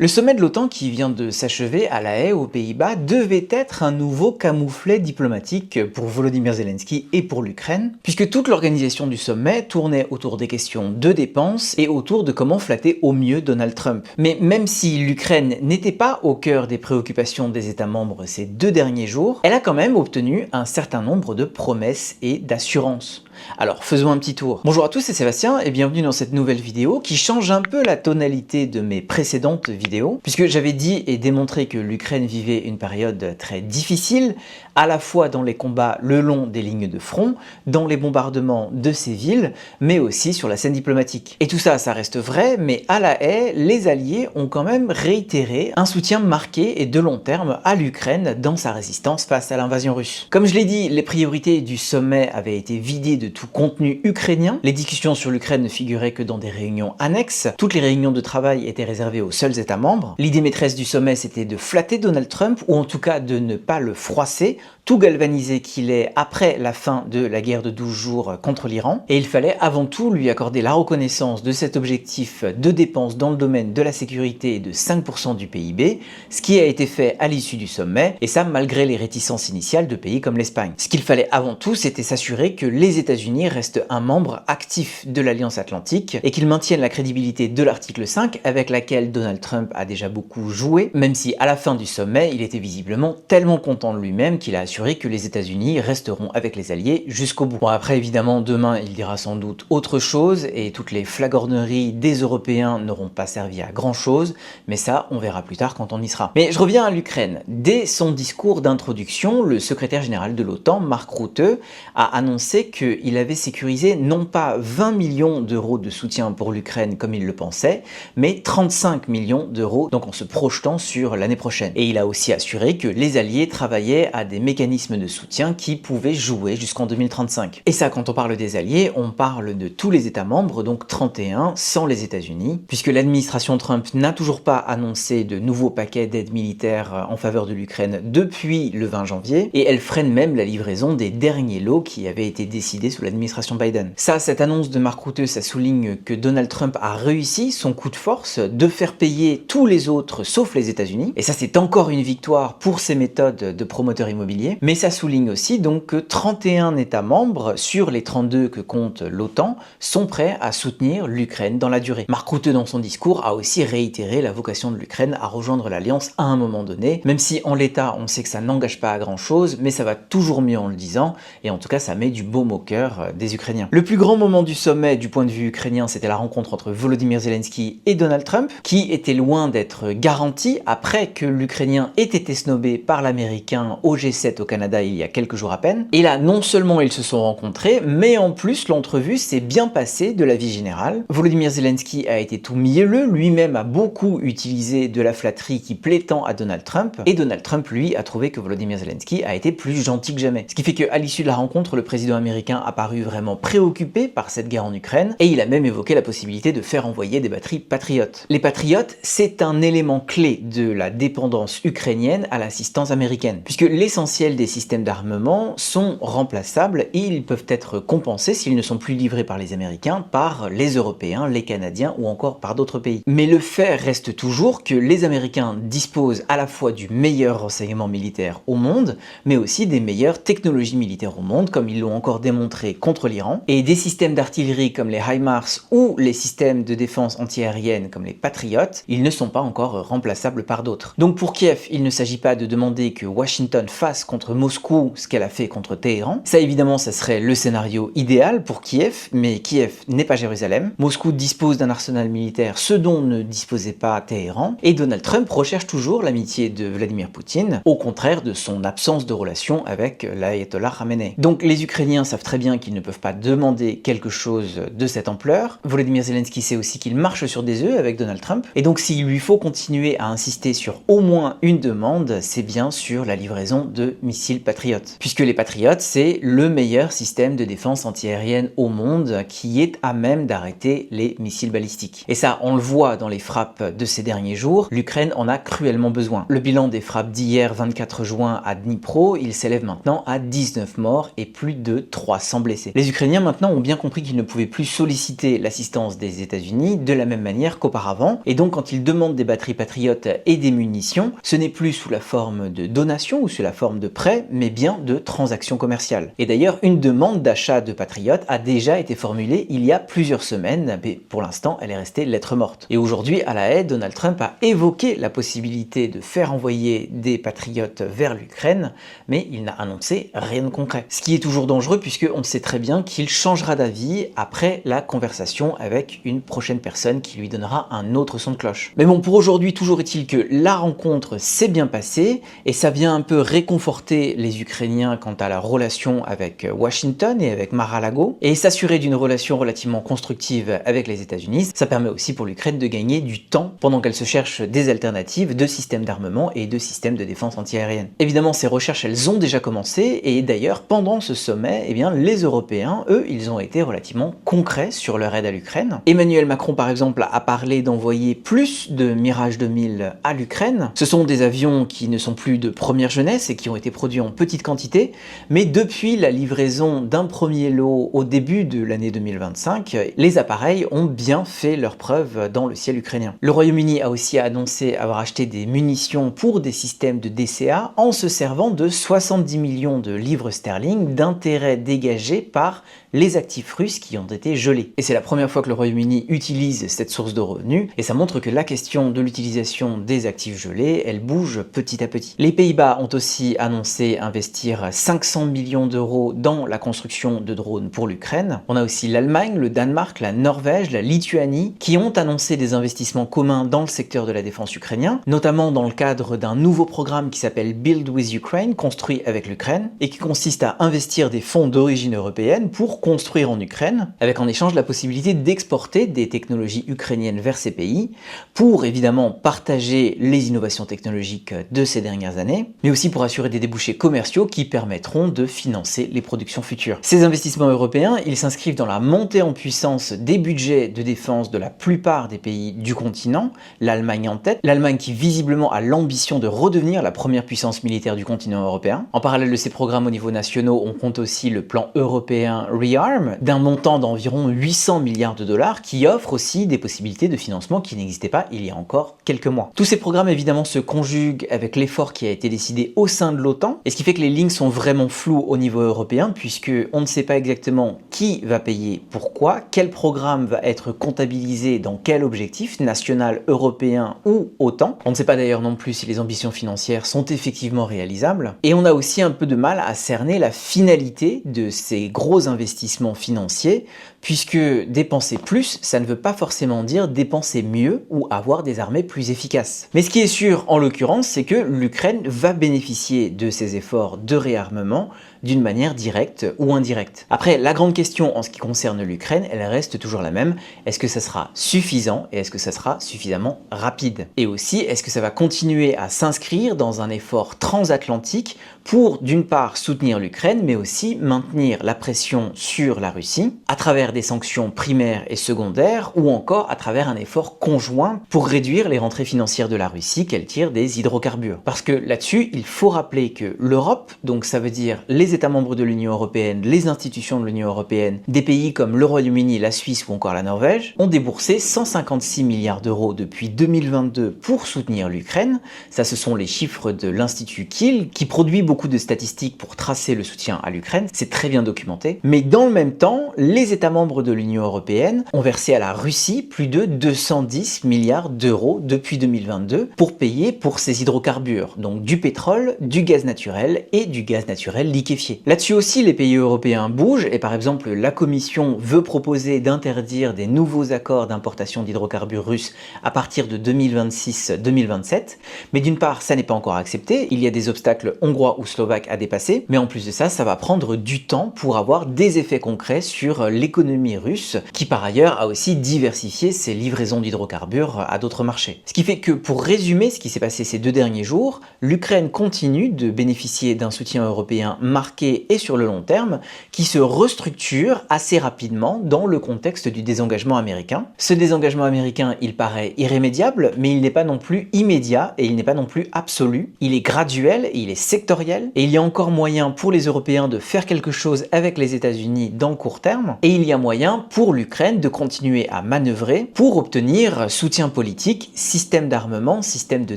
Le sommet de l'OTAN qui vient de s'achever à La Haye aux Pays-Bas devait être un nouveau camouflet diplomatique pour Volodymyr Zelensky et pour l'Ukraine, puisque toute l'organisation du sommet tournait autour des questions de dépenses et autour de comment flatter au mieux Donald Trump. Mais même si l'Ukraine n'était pas au cœur des préoccupations des États membres ces 2 derniers jours, elle a quand même obtenu un certain nombre de promesses et d'assurances. Alors faisons un petit tour. Bonjour à tous, c'est Sébastien et bienvenue dans cette nouvelle vidéo qui change un peu la tonalité de mes précédentes vidéos, puisque j'avais dit et démontré que l'Ukraine vivait une période très difficile, à la fois dans les combats le long des lignes de front, dans les bombardements de ces villes, mais aussi sur la scène diplomatique. Et tout ça, ça reste vrai, mais à La Haye, les Alliés ont quand même réitéré un soutien marqué et de long terme à l'Ukraine dans sa résistance face à l'invasion russe. Comme je l'ai dit, les priorités du sommet avaient été vidées de tout contenu ukrainien. Les discussions sur l'Ukraine ne figuraient que dans des réunions annexes. Toutes les réunions de travail étaient réservées aux seuls États membres. L'idée maîtresse du sommet, c'était de flatter Donald Trump, ou en tout cas de ne pas le froisser, tout galvanisé qu'il est après la fin de la guerre de 12 jours contre l'Iran. Et il fallait avant tout lui accorder la reconnaissance de cet objectif de dépenses dans le domaine de la sécurité de 5% du PIB, ce qui a été fait à l'issue du sommet, et ça malgré les réticences initiales de pays comme l'Espagne. Ce qu'il fallait avant tout, c'était s'assurer que les États-Unis restent un membre actif de l'Alliance Atlantique et qu'ils maintiennent la crédibilité de l'article 5 avec laquelle Donald Trump a déjà beaucoup joué, même si à la fin du sommet, il était visiblement tellement content de lui-même qu'il a assuré que les États-Unis resteront avec les Alliés jusqu'au bout. Bon, après évidemment demain il dira sans doute autre chose et toutes les flagorneries des Européens n'auront pas servi à grand chose, mais ça on verra plus tard quand on y sera. Mais je reviens à l'Ukraine. Dès son discours d'introduction, le secrétaire général de l'OTAN, Mark Rutte, a annoncé qu'il avait sécurisé non pas 20 millions d'euros de soutien pour l'Ukraine comme il le pensait, mais 35 millions d'euros, donc en se projetant sur l'année prochaine. Et il a aussi assuré que les Alliés travaillaient à des mécanismes de soutien qui pouvaient jouer jusqu'en 2035. Et ça, quand on parle des Alliés, on parle de tous les États membres, donc 31, sans les États-Unis, puisque l'administration Trump n'a toujours pas annoncé de nouveaux paquets d'aide militaire en faveur de l'Ukraine depuis le 20 janvier, et elle freine même la livraison des derniers lots qui avaient été décidés sous l'administration Biden. Ça, cette annonce de Mark Rutte, ça souligne que Donald Trump a réussi son coup de force de faire payer tous les autres sauf les États-Unis, et ça c'est encore une victoire pour ses méthodes de promoteur immobilier, mais ça souligne aussi donc que 31 États membres sur les 32 que compte l'OTAN sont prêts à soutenir l'Ukraine dans la durée. Mark Rutte dans son discours a aussi réitéré la vocation de l'Ukraine à rejoindre l'Alliance à un moment donné, même si en l'état on sait que ça n'engage pas à grand chose, mais ça va toujours mieux en le disant, et en tout cas ça met du baume au cœur des Ukrainiens. Le plus grand moment du sommet du point de vue ukrainien, c'était la rencontre entre Volodymyr Zelensky et Donald Trump, qui était loin d'être garantie après que l'Ukrainien ait été snobé par l'Américain au G7 au Canada il y a quelques jours à peine. Et là, non seulement ils se sont rencontrés, mais en plus l'entrevue s'est bien passée de la vie générale. Volodymyr Zelensky a été tout mielleux, lui-même a beaucoup utilisé de la flatterie qui plaît tant à Donald Trump, et Donald Trump, lui, a trouvé que Volodymyr Zelensky a été plus gentil que jamais. Ce qui fait qu'à l'issue de la rencontre, le président américain a paru vraiment préoccupé par cette guerre en Ukraine, et il a même évoqué la possibilité de faire envoyer des batteries Patriot. Les Patriots, c'est un élément clé de la dépendance ukrainienne à l'assistance américaine, puisque l'essentiel des systèmes d'armement sont remplaçables et ils peuvent être compensés s'ils ne sont plus livrés par les Américains, par les Européens, les Canadiens ou encore par d'autres pays. Mais le fait reste toujours que les Américains disposent à la fois du meilleur renseignement militaire au monde, mais aussi des meilleures technologies militaires au monde, comme ils l'ont encore démontré contre l'Iran, et des systèmes d'artillerie comme les HIMARS ou les systèmes de défense antiaérienne comme les Patriots, ils ne sont pas encore remplaçables par d'autres. Donc pour Kiev, il ne s'agit pas de demander que Washington fasse contre Moscou ce qu'elle a fait contre Téhéran. Ça évidemment, ça serait le scénario idéal pour Kiev, mais Kiev n'est pas Jérusalem. Moscou dispose d'un arsenal militaire, ce dont ne disposait pas Téhéran, et Donald Trump recherche toujours l'amitié de Vladimir Poutine, au contraire de son absence de relation avec l'ayatollah Khamenei. Donc les Ukrainiens savent très bien qu'ils ne peuvent pas demander quelque chose de cette ampleur. Volodymyr Zelensky sait aussi qu'il marche sur des œufs avec Donald Trump, et donc s'il lui faut continuer à insister sur au moins une demande, c'est bien sur la livraison de missiles Patriot. Puisque les Patriots, c'est le meilleur système de défense antiaérienne au monde qui est à même d'arrêter les missiles balistiques. Et ça, on le voit dans les frappes de ces derniers jours, l'Ukraine en a cruellement besoin. Le bilan des frappes d'hier 24 juin à Dnipro, il s'élève maintenant à 19 morts et plus de 300 sans blessés. Les Ukrainiens maintenant ont bien compris qu'ils ne pouvaient plus solliciter l'assistance des États-Unis de la même manière qu'auparavant, et donc quand ils demandent des batteries patriotes et des munitions, ce n'est plus sous la forme de donation ou sous la forme de prêt, mais bien de transactions commerciales. Et d'ailleurs, une demande d'achat de patriotes a déjà été formulée il y a plusieurs semaines, mais pour l'instant, elle est restée lettre morte. Et aujourd'hui, à La Haye, Donald Trump a évoqué la possibilité de faire envoyer des patriotes vers l'Ukraine, mais il n'a annoncé rien de concret. Ce qui est toujours dangereux puisqu'on sait très bien qu'il changera d'avis après la conversation avec une prochaine personne qui lui donnera un autre son de cloche. Mais bon, pour aujourd'hui, toujours est-il que la rencontre s'est bien passée et ça vient un peu réconforter les Ukrainiens quant à la relation avec Washington et avec Mar-a-Lago, et s'assurer d'une relation relativement constructive avec les États-Unis. Ça permet aussi pour l'Ukraine de gagner du temps pendant qu'elle se cherche des alternatives de systèmes d'armement et de systèmes de défense antiaérienne. Évidemment, ces recherches, elles ont déjà commencé, et d'ailleurs, pendant ce sommet, eh bien, les Européens, eux, ils ont été relativement concrets sur leur aide à l'Ukraine. Emmanuel Macron, par exemple, a parlé d'envoyer plus de Mirage 2000 à l'Ukraine. Ce sont des avions qui ne sont plus de première jeunesse et qui ont été produits en petite quantité, mais depuis la livraison d'un premier lot au début de l'année 2025, les appareils ont bien fait leur preuve dans le ciel ukrainien. Le Royaume-Uni a aussi annoncé avoir acheté des munitions pour des systèmes de DCA en se servant de 70 millions de livres sterling d'intérêts dégagés par les actifs russes qui ont été gelés. Et c'est la première fois que le Royaume-Uni utilise cette source de revenus, et ça montre que la question de l'utilisation des actifs gelés, elle bouge petit à petit. Les Pays-Bas ont aussi annoncé investir 500 millions d'euros dans la construction de drones pour l'Ukraine. On a aussi l'Allemagne, le Danemark, la Norvège, la Lituanie, qui ont annoncé des investissements communs dans le secteur de la défense ukrainien, notamment dans le cadre d'un nouveau programme qui s'appelle Build with Ukraine, construit avec l'Ukraine, et qui consiste à investir des fonds d'origine européenne pour construire en Ukraine, avec en échange la possibilité d'exporter des technologies ukrainiennes vers ces pays, pour évidemment partager les innovations technologiques de ces dernières années, mais aussi pour assurer des débouchés commerciaux qui permettront de financer les productions futures. Ces investissements européens, ils s'inscrivent dans la montée en puissance des budgets de défense de la plupart des pays du continent, l'Allemagne en tête, l'Allemagne qui visiblement a l'ambition de redevenir la première puissance militaire du continent européen. En parallèle de ces programmes au niveau national, on compte aussi le plan européen ReArm, d'un montant d'environ 800 milliards de dollars, qui offre aussi des possibilités de financement qui n'existaient pas il y a encore quelques mois. Tous ces programmes évidemment se conjuguent avec l'effort qui a été décidé au sein de l'OTAN, et ce qui fait que les lignes sont vraiment floues au niveau européen, puisque on ne sait pas exactement qui va payer pourquoi, quel programme va être comptabilisé dans quel objectif, national, européen ou OTAN. On ne sait pas d'ailleurs non plus si les ambitions financières sont effectivement réalisables, et on a aussi un peu de mal à cerner la finalité de ces gros investissements financiers, puisque dépenser plus, ça ne veut pas forcément dire dépenser mieux ou avoir des armées plus efficaces. Mais ce qui est sûr en l'occurrence, c'est que l'Ukraine va bénéficier de ces efforts de réarmement d'une manière directe ou indirecte. Après, la grande question en ce qui concerne l'Ukraine, elle reste toujours la même. Est-ce que ça sera suffisant et est-ce que ça sera suffisamment rapide? Et aussi, est-ce que ça va continuer à s'inscrire dans un effort transatlantique pour, d'une part, soutenir l'Ukraine, mais aussi maintenir la pression sur la Russie à travers des sanctions primaires et secondaires, ou encore à travers un effort conjoint pour réduire les rentrées financières de la Russie qu'elle tire des hydrocarbures. Parce que là-dessus, il faut rappeler que l'Europe, donc ça veut dire les États membres de l'Union européenne, les institutions de l'Union européenne, des pays comme le Royaume-Uni, la Suisse ou encore la Norvège, ont déboursé 156 milliards d'euros depuis 2022 pour soutenir l'Ukraine. Ça, ce sont les chiffres de l'Institut Kiel, qui produit beaucoup de statistiques pour tracer le soutien à l'Ukraine. C'est très bien documenté. Mais dans le même temps, les États membres de l'Union européenne ont versé à la Russie plus de 210 milliards d'euros depuis 2022 pour payer pour ces hydrocarbures, donc du pétrole, du gaz naturel et du gaz naturel liquéfié. Là-dessus aussi, les pays européens bougent, et par exemple, la Commission veut proposer d'interdire des nouveaux accords d'importation d'hydrocarbures russes à partir de 2026-2027, mais d'une part, ça n'est pas encore accepté, il y a des obstacles hongrois ou slovaques à dépasser, mais en plus de ça, ça va prendre du temps pour avoir des effets concrets sur l'économie l'économie russe, qui par ailleurs a aussi diversifié ses livraisons d'hydrocarbures à d'autres marchés. Ce qui fait que, pour résumer ce qui s'est passé ces 2 derniers jours, l'Ukraine continue de bénéficier d'un soutien européen marqué et sur le long terme, qui se restructure assez rapidement dans le contexte du désengagement américain. Ce désengagement américain, il paraît irrémédiable, mais il n'est pas non plus immédiat et il n'est pas non plus absolu. Il est graduel, il est sectoriel, et il y a encore moyen pour les Européens de faire quelque chose avec les États-Unis dans le court terme, et il y a moyen pour l'Ukraine de continuer à manœuvrer pour obtenir soutien politique, système d'armement, système de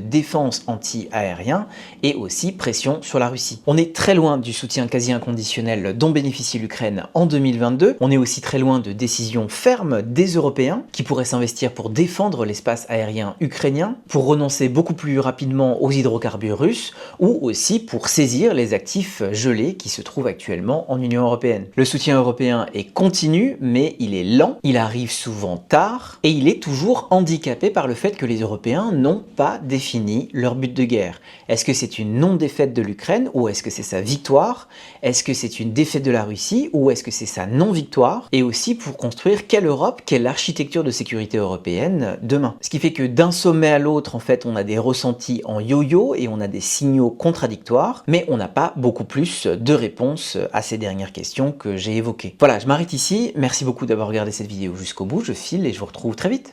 défense anti-aérien et aussi pression sur la Russie. On est très loin du soutien quasi inconditionnel dont bénéficie l'Ukraine en 2022, on est aussi très loin de décisions fermes des Européens qui pourraient s'investir pour défendre l'espace aérien ukrainien, pour renoncer beaucoup plus rapidement aux hydrocarbures russes ou aussi pour saisir les actifs gelés qui se trouvent actuellement en Union européenne. Le soutien européen est continu, mais il est lent, il arrive souvent tard et il est toujours handicapé par le fait que les Européens n'ont pas défini leur but de guerre. Est-ce que c'est une non-défaite de l'Ukraine ou est-ce que c'est sa victoire? Est-ce que c'est une défaite de la Russie ou est-ce que c'est sa non-victoire? Et aussi pour construire quelle Europe, quelle architecture de sécurité européenne demain. Ce qui fait que d'un sommet à l'autre, en fait, on a des ressentis en yo-yo et on a des signaux contradictoires, mais on n'a pas beaucoup plus de réponses à ces dernières questions que j'ai évoquées. Voilà, je m'arrête ici. Merci beaucoup d'avoir regardé cette vidéo jusqu'au bout. Je file et je vous retrouve très vite.